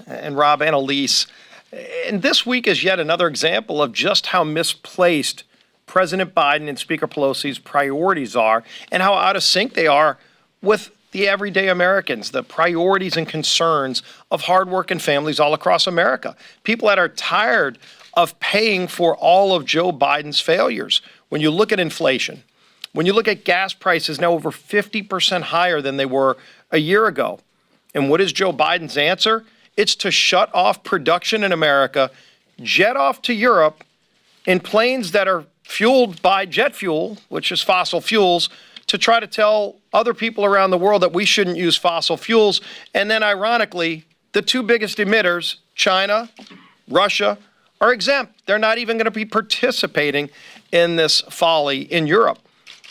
And Rob and Elise. And this week is yet another example of just how misplaced President Biden and Speaker Pelosi's priorities are and how out of sync they are with the everyday Americans, the priorities and concerns of hardworking families all across America. People that are tired of paying for all of Joe Biden's failures. When you look at inflation, when you look at gas prices now over 50% higher than they were a year ago. And what is Joe Biden's answer? It's to shut off production in America, jet off to Europe in planes that are fueled by jet fuel, which is fossil fuels, to try to tell other people around the world that we shouldn't use fossil fuels. And then ironically, the two biggest emitters, China, Russia, are exempt. They're not even going to be participating in this folly in Europe.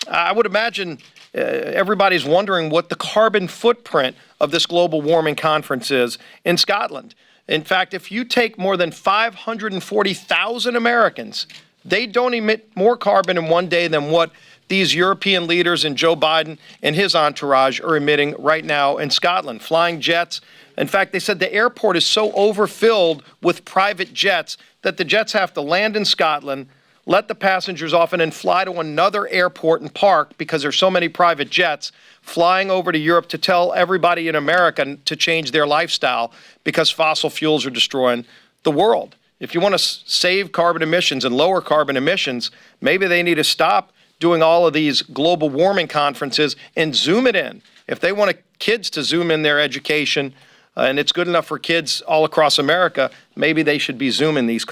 I would imagine everybody's wondering what the carbon footprint of this global warming conference is in Scotland. In fact, if you take more than 540,000 Americans, they don't emit more carbon in one day than what these European leaders and Joe Biden and his entourage are emitting right now in Scotland, flying jets. In fact, they said the airport is so overfilled with private jets that the jets have to land in Scotland, let the passengers off, and then fly to another airport and park because there's so many private jets flying over to Europe to tell everybody in America to change their lifestyle because fossil fuels are destroying the world. If you want to save carbon emissions and lower carbon emissions, maybe they need to stop doing all of these global warming conferences and zoom it in. If they want kids to zoom in their education, and it's good enough for kids all across America, maybe they should be zooming these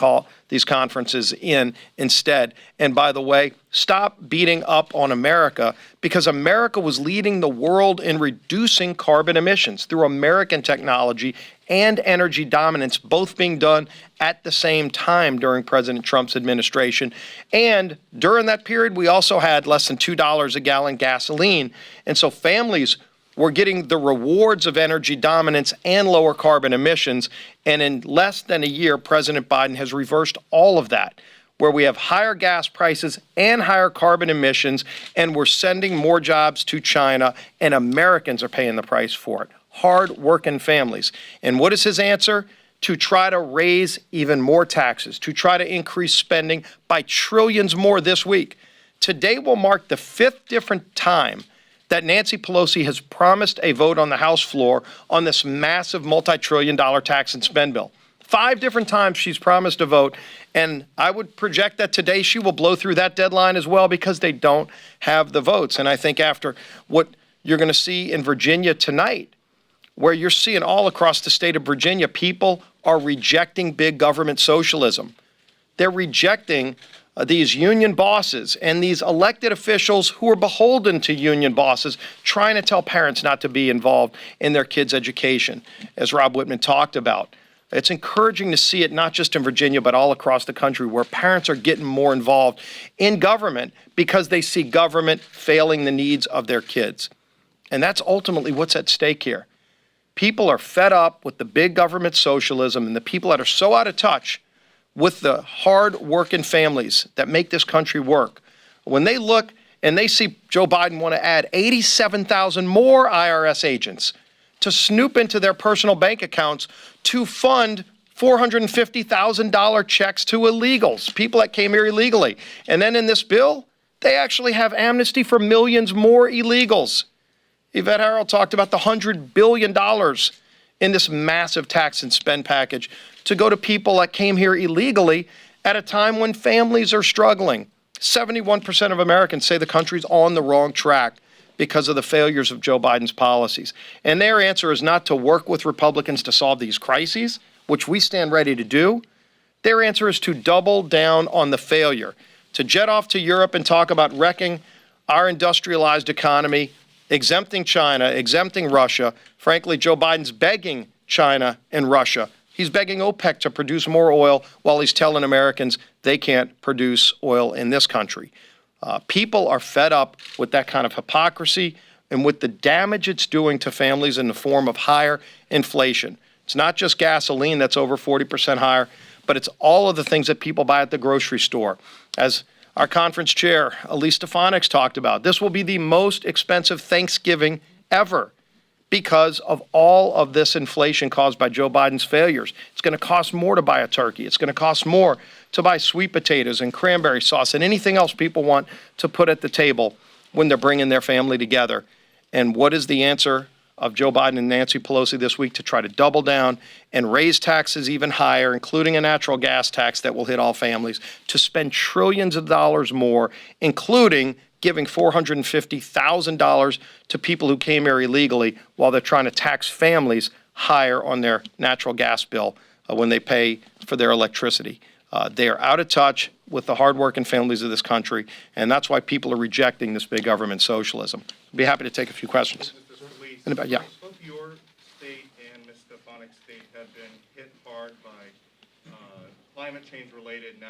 conferences in instead. And by the way, stop beating up on America, because America was leading the world in reducing carbon emissions through American technology and energy dominance, both being done at the same time during President Trump's administration. And during that period, we also had less than $2 a gallon gasoline. And so families were getting the rewards of energy dominance and lower carbon emissions. And in less than a year, President Biden has reversed all of that, where we have higher gas prices and higher carbon emissions, and we're sending more jobs to China, and Americans are paying the price for it. Hard-working families. And what is his answer? To try to raise even more taxes, to try to increase spending by trillions more this week. Today will mark the fifth different time that Nancy Pelosi has promised a vote on the House floor on this massive multi-trillion-dollar tax and spend bill. 5 different times she's promised a vote, and I would project that today she will blow through that deadline as well because they don't have the votes. And I think after what you're going to see in Virginia tonight, where you're seeing all across the state of Virginia, people are rejecting big government socialism. They're rejecting these union bosses and these elected officials who are beholden to union bosses, trying to tell parents not to be involved in their kids' education, as Rob Whitman talked about. It's encouraging to see it not just in Virginia, but all across the country, where parents are getting more involved in government because they see government failing the needs of their kids. And that's ultimately what's at stake here. People are fed up with the big government socialism and the people that are so out of touch with the hard-working families that make this country work. When they look and they see Joe Biden want to add 87,000 more IRS agents to snoop into their personal bank accounts to fund $450,000 checks to illegals, people that came here illegally. And then in this bill, they actually have amnesty for millions more illegals. Yvette Harrell talked about the $100 billion in this massive tax and spend package to go to people that came here illegally at a time when families are struggling. 71% of Americans say the country's on the wrong track because of the failures of Joe Biden's policies. And their answer is not to work with Republicans to solve these crises, which we stand ready to do. Their answer is to double down on the failure, to jet off to Europe and talk about wrecking our industrialized economy, exempting China, exempting Russia. Frankly, Joe Biden's begging China and Russia. He's begging OPEC to produce more oil while he's telling Americans they can't produce oil in this country. People are fed up with that kind of hypocrisy and with the damage it's doing to families in the form of higher inflation. It's not just gasoline that's over 40% higher, but it's all of the things that people buy at the grocery store. As our conference chair, Elise Stefanik's talked about, this will be the most expensive Thanksgiving ever because of all of this inflation caused by Joe Biden's failures. It's going to cost more to buy a turkey. It's going to cost more to buy sweet potatoes and cranberry sauce and anything else people want to put at the table when they're bringing their family together. And what is the answer of Joe Biden and Nancy Pelosi this week? To try to double down and raise taxes even higher, including a natural gas tax that will hit all families, to spend trillions of dollars more, including giving $450,000 to people who came here illegally while they're trying to tax families higher on their natural gas bill when they pay for their electricity. They are out of touch with the hardworking families of this country, and that's why people are rejecting this big government socialism. I'd be happy to take a few questions. Anybody? Yeah. Both your state and Ms. Stefanik's state have been hit hard by climate change-related